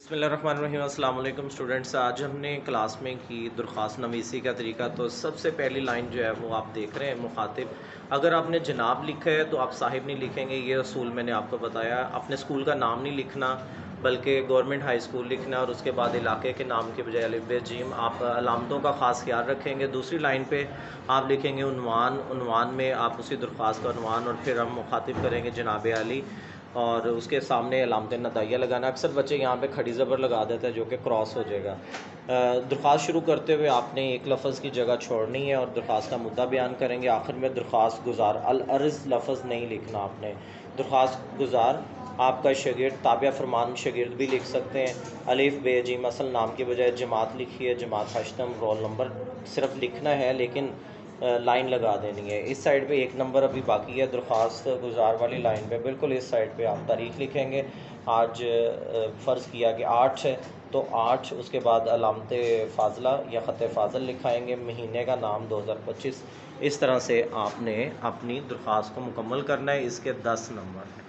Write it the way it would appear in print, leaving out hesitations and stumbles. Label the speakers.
Speaker 1: बिस्मिल्लाहिर्रहमानिर्रहीम। अस्सलाम वालेकुम स्टूडेंट्स। आज हमने क्लास में की दरख्वास्त नवीसी का तरीका। तो सबसे पहली लाइन जो है वो आप देख रहे हैं मुखातिब। अगर आपने जनाब लिखा है तो आप साहिब नहीं लिखेंगे, ये असूल मैंने आपको बताया। अपने स्कूल का नाम नहीं लिखना बल्कि गवर्नमेंट हाई स्कूल लिखना, और उसके बाद इलाके के नाम के बजाय अलिफ बे जीम। आप अलामतों का ख़ास ख्याल रखेंगे। दूसरी लाइन पे आप लिखेंगे उन्वान। उन्वान में आप उसी दरख्वास्त का उन्वान, और फिर हम मुखातिब करेंगे जनाब अली, और उसके सामने अलामत नदाइया लगाना। अक्सर बच्चे यहाँ पे खड़ी ज़बर लगा देते हैं जो कि क्रॉस हो जाएगा। दरख्वास्त शुरू करते हुए आपने एक लफ्ज़ की जगह छोड़नी है और दरख्वास्त का मुद्दा बयान करेंगे। आखिर में दरख्वास्त गुजार, अल अर्ज़ लफ्ज़ नहीं लिखना आपने। दरख्वास्त गुजार आपका शागिर्द, ताबिया फरमान शागिर्द भी लिख सकते हैं। अलिफ बे जीम असल नाम के बजाय जमात लिखिए, जमात हश्तम, रोल नंबर सिर्फ लिखना है लेकिन लाइन लगा देनी है। इस साइड पे एक नंबर अभी बाकी है दरख्वास्त गुजार वाली लाइन पे, बिल्कुल इस साइड पे आप तारीख़ लिखेंगे। आज फ़र्ज़ किया कि 8 है तो 8, उसके बाद अलामत फ़ाज़ला या ख़त फ़ाज़ल लिखाएंगे, महीने का नाम 2025। इस तरह से आपने अपनी दरख्वास्त को मुकम्मल करना है। इसके 10 नंबर हैं।